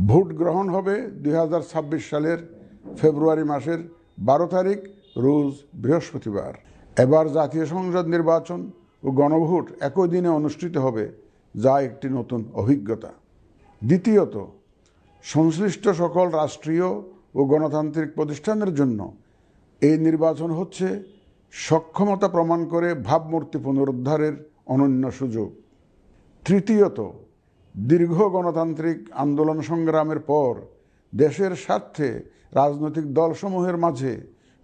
Vote গ্রহণ হবে 2026 সালের ফেব্রুয়ারি মাসের 12 তারিখ রোজ বৃহস্পতিবার। এবার জাতীয় সংসদ নির্বাচন ও গণভোট একই দিনে অনুষ্ঠিত হবে, যা একটি নতুন অভিজ্ঞতা। দ্বিতীয়ত, সংশ্লিষ্ট সকল রাষ্ট্রীয় ও গণতান্ত্রিক প্রতিষ্ঠানের জন্য এই নির্বাচন হচ্ছে সক্ষমতা প্রমাণ করে ভাবমূর্তি পুনরুদ্ধারের অনন্য সুযোগ। তৃতীয়ত, দীর্ঘ গণতান্ত্রিক আন্দোলন সংগ্রামের পর দেশের স্বার্থে রাজনৈতিক দলসমূহের মাঝে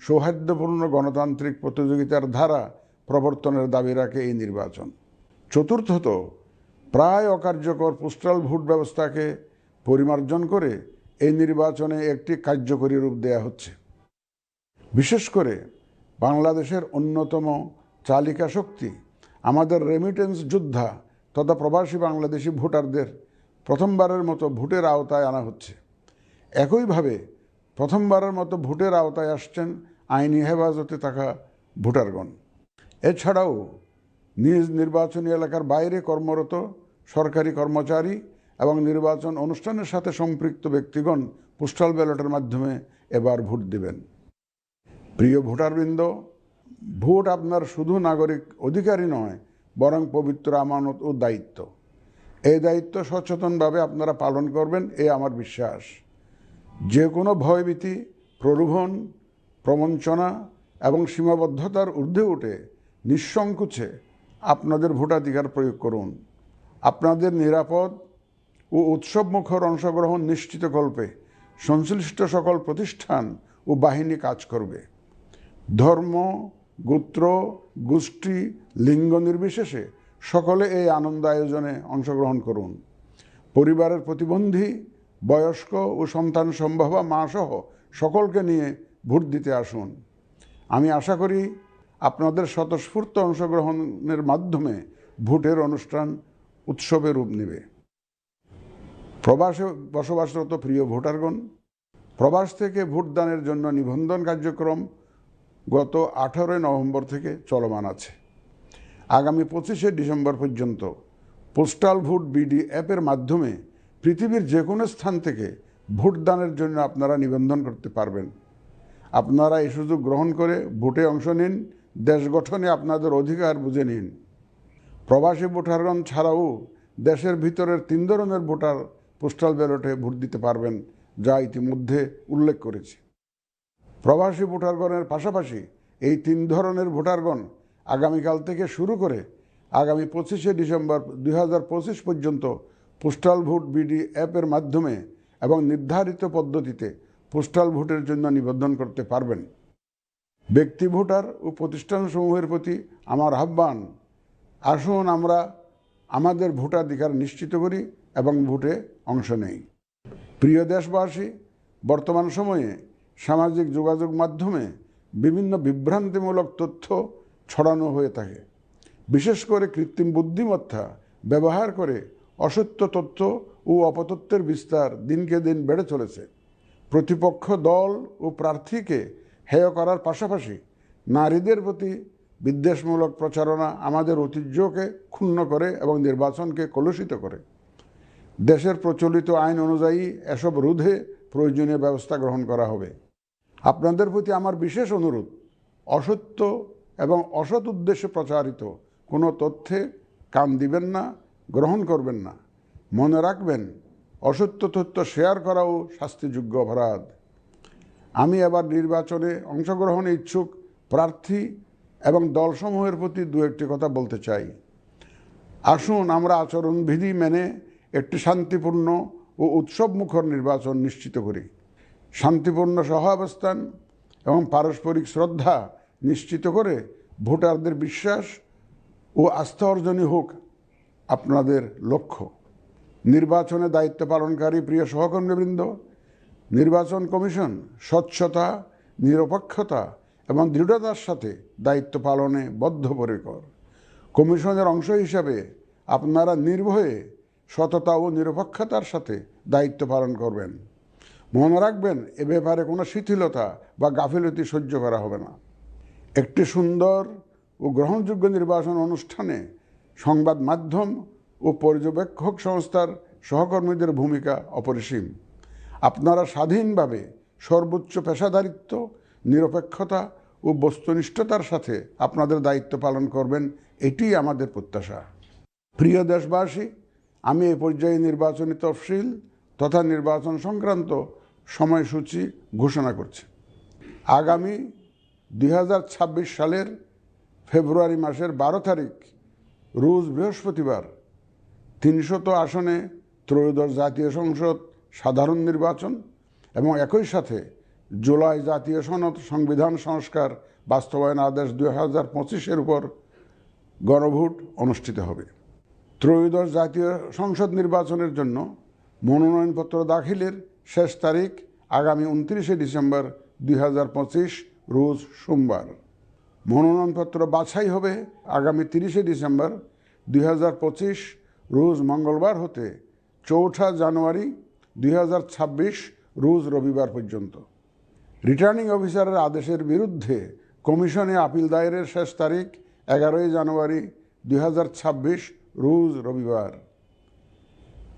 সৌহার্দ্যপূর্ণ গণতান্ত্রিক প্রতিযোগিতার ধারা প্রবর্তনের দাবি রাখে এই নির্বাচন। চতুর্থত, প্রায় অকার্যকর পোস্টাল ভোট ব্যবস্থাকে পরিমার্জন করে এই নির্বাচনে একটি কার্যকরী রূপ দেয়া হচ্ছে। বিশেষ করে বাংলাদেশের অন্যতম চালিকা শক্তি আমাদের রেমিটেন্স যোদ্ধা তথা প্রবাসী বাংলাদেশি ভোটারদের প্রথমবারের মতো ভোটের আওতায় আনা হচ্ছে। একইভাবে প্রথমবারের মতো ভোটের আওতায় আসছেন আইনি হেফাজতে থাকা ভোটারগণ। এছাড়াও নিজ নির্বাচনী এলাকার বাইরে কর্মরত সরকারি কর্মচারী এবং নির্বাচন অনুষ্ঠানের সাথে সম্পৃক্ত ব্যক্তিগণ পোস্টাল ব্যালটের মাধ্যমে এবার ভোট দেবেন। প্রিয় ভোটারবৃন্দ, ভোট আপনার শুধু নাগরিক অধিকারই নয়, বরং পবিত্র আমানত ও দায়িত্ব। এই দায়িত্ব সচেতনভাবে আপনারা পালন করবেন, এ আমার বিশ্বাস। যে কোনো ভয়ভীতি, প্রলোভন, প্রবঞ্চনা এবং সীমাবদ্ধতার ঊর্ধ্বে উঠে নিঃসংকোচে আপনাদের ভোটাধিকার প্রয়োগ করুন। আপনাদের নিরাপদ ও উৎসবমুখর অংশগ্রহণ নিশ্চিতকল্পে সংশ্লিষ্ট সকল প্রতিষ্ঠান ও বাহিনী কাজ করবে। ধর্ম, গোত্র, গোষ্ঠী, লিঙ্গ নির্বিশেষে সকলে এই আনন্দ আয়োজনে অংশগ্রহণ করুন। পরিবারের প্রতিবন্ধী, বয়স্ক ও সন্তান সম্ভবা মা সহ সকলকে নিয়ে ভোট দিতে আসুন। আমি আশা করি আপনাদের স্বতঃস্ফূর্ত অংশগ্রহণের মাধ্যমে ভোটের অনুষ্ঠান উৎসবে রূপ নেবে। প্রবাসে বসবাসরত প্রিয় ভোটারগণ, প্রবাস থেকে ভোটদানের জন্য নিবন্ধন কার্যক্রম গত 18 নভেম্বর থেকে চলমান আছে। আগামী 25 ডিসেম্বর পর্যন্ত পোস্টাল ভোট বিডি অ্যাপের মাধ্যমে পৃথিবীর যে কোনো স্থান থেকে ভোটদানের জন্য আপনারা নিবন্ধন করতে পারবেন। আপনারা এই সুযোগ গ্রহণ করে ভোটে অংশ নিন, দেশ গঠনে আপনাদের অধিকার বুঝে নিন। প্রবাসী ভোটারগণ ছাড়াও দেশের ভিতরের 3 ধরনের ভোটার পোস্টাল ব্যালটে ভোট দিতে পারবেন, যা ইতিমধ্যে উল্লেখ করেছি। প্রবাসী ভোটারগণের পাশাপাশি এই 3 ধরনের ভোটারগণ আগামীকাল থেকে শুরু করে আগামী 25 ডিসেম্বর 2025 পর্যন্ত পোস্টাল ভোট বিডি অ্যাপের মাধ্যমে এবং নির্ধারিত পদ্ধতিতে পোস্টাল ভোটের জন্য নিবন্ধন করতে পারবেন। ব্যক্তি ভোটার ও প্রতিষ্ঠানসমূহের প্রতি আমার আহ্বান, আসুন আমরা আমাদের ভোটাধিকার নিশ্চিত করি এবং ভোটে অংশ নেই। প্রিয় দেশবাসী, বর্তমান সময়ে সামাজিক যোগাযোগ মাধ্যমে বিভিন্ন বিভ্রান্তিমূলক তথ্য ছড়ানো হয়ে থাকে। বিশেষ করে কৃত্রিম বুদ্ধিমত্তা ব্যবহার করে অসত্য তথ্য ও অপতথ্যের বিস্তার দিনকে দিন বেড়ে চলেছে। প্রতিপক্ষ দল ও প্রার্থীকে হেয় করার পাশাপাশি নারীদের প্রতি বিদ্বেষমূলক প্রচারণা আমাদের ঐতিহ্যকে ক্ষুণ্ণ করে এবং নির্বাচনকে কলুষিত করে। দেশের প্রচলিত আইন অনুযায়ী এসব রোধে প্রয়োজনীয় ব্যবস্থা গ্রহণ করা হবে। আপনাদের প্রতি আমার বিশেষ অনুরোধ, অসত্য এবং অসৎ উদ্দেশ্যে প্রচারিত কোনো তথ্যে কান দিবেন না, গ্রহণ করবেন না। মনে রাখবেন, অসত্য তথ্য শেয়ার করাও শাস্তিযোগ্য অপরাধ। আমি এবার নির্বাচনে অংশগ্রহণে ইচ্ছুক প্রার্থী এবং দলসমূহের প্রতি 2-1টি কথা বলতে চাই। আসুন আমরা আচরণবিধি মেনে একটি শান্তিপূর্ণ ও উৎসবমুখর নির্বাচন নিশ্চিত করি। শান্তিপূর্ণ সহাবস্থান এবং পারস্পরিক শ্রদ্ধা নিশ্চিত করে ভোটারদের বিশ্বাস ও আস্থা অর্জনই হোক আপনাদের লক্ষ্য। নির্বাচনে দায়িত্ব পালনকারী প্রিয় সহকর্মীবৃন্দ, নির্বাচন কমিশন স্বচ্ছতা, নিরপেক্ষতা এবং দৃঢ়তার সাথে দায়িত্ব পালনে বদ্ধপরিকর। কমিশনের অংশ হিসাবে আপনারা নির্ভয়ে সততা ও নিরপেক্ষতার সাথে দায়িত্ব পালন করবেন। মনে রাখবেন, এ ব্যাপারে কোনো শিথিলতা বা গাফিলতি সহ্য করা হবে না। একটি সুন্দর ও গ্রহণযোগ্য নির্বাচন অনুষ্ঠানে সংবাদ মাধ্যম ও পর্যবেক্ষক সংস্থার সহকর্মীদের ভূমিকা অপরিসীম। আপনারা স্বাধীনভাবে সর্বোচ্চ পেশাদারিত্ব, নিরপেক্ষতা ও বস্তুনিষ্ঠতার সাথে আপনাদের দায়িত্ব পালন করবেন, এটিই আমাদের প্রত্যাশা। প্রিয় দেশবাসী, আমি এই পর্যায়ে নির্বাচনী তফসিল তথা নির্বাচন সংক্রান্ত সময়সূচি ঘোষণা করছি। আগামী 2026 সালের ফেব্রুয়ারি মাসের 12 তারিখ রোজ বৃহস্পতিবার 300 আসনে ত্রয়োদশ জাতীয় সংসদ সাধারণ নির্বাচন এবং একই সাথে জুলাই জাতীয় সনদ সংবিধান সংস্কার বাস্তবায়ন আদেশ 2025-এর উপর গণভোট অনুষ্ঠিত হবে। ত্রয়োদশ জাতীয় সংসদ নির্বাচনের জন্য মনোনয়নপত্র দাখিলের শেষ তারিখ আগামী 29 ডিসেম্বর 2025 রোজ সোমবার। মনোনয়নপত্র বাছাই হবে আগামী 30 ডিসেম্বর 2025 রোজ মঙ্গলবার হতে 4 জানুয়ারি 2026 রোজ রবিবার পর্যন্ত। রিটার্নিং অফিসারের আদেশের বিরুদ্ধে কমিশনে আপিল দায়েরের শেষ তারিখ 11 জানুয়ারি 2026 রোজ রবিবার।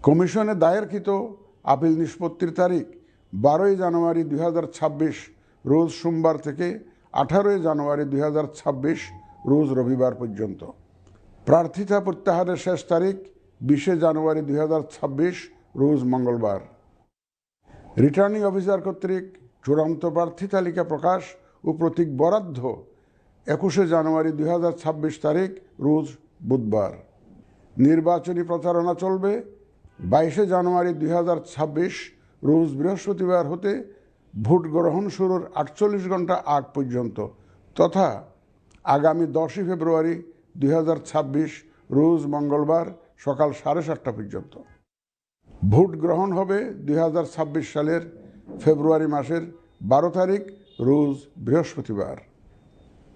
কমিশনে দায়েরকৃত আপিল নিষ্পত্তির তারিখ 12 জানুয়ারি 2026 রোজ সোমবার থেকে 18 জানুয়ারি 2026 রোজ রবিবার পর্যন্ত। প্রার্থিতা প্রত্যাহারের শেষ তারিখ 20 জানুয়ারি 2026 রোজ মঙ্গলবার। রিটার্নিং অফিসার কর্তৃক চূড়ান্ত প্রার্থী তালিকা প্রকাশ ও প্রতীক বরাদ্দ 21 জানুয়ারি 2026 তারিখ রোজ বুধবার। নির্বাচনী প্রচারণা চলবে 22 জানুয়ারি 2026 রোজ বৃহস্পতিবার হতে ভোট গ্রহণ শুরুর 48 ঘন্টা আগ পর্যন্ত তথা আগামী 10 ফেব্রুয়ারি 2026 রোজ মঙ্গলবার সকাল 7:30 পর্যন্ত। ভোট গ্রহণ হবে 2026 সালের ফেব্রুয়ারি মাসের 12 তারিখ রোজ বৃহস্পতিবার।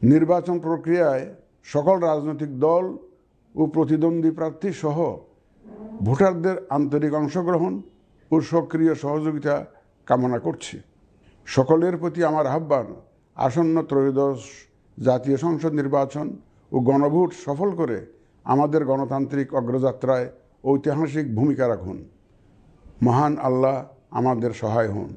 নির্বাচন প্রক্রিয়ায় সকল রাজনৈতিক দল ও প্রতিদ্বন্দ্বী প্রার্থী সহ ভোটারদের আন্তরিক অংশগ্রহণ ও সক্রিয় সহযোগিতা কামনা করছি। সকলের প্রতি আমার আহ্বান, আসন্ন ত্রয়োদশ জাতীয় সংসদ নির্বাচন ও গণভোট সফল করে আমাদের গণতান্ত্রিক অগ্রযাত্রায় ঐতিহাসিক ভূমিকা রাখুন। মহান আল্লাহ আমাদের সহায় হন।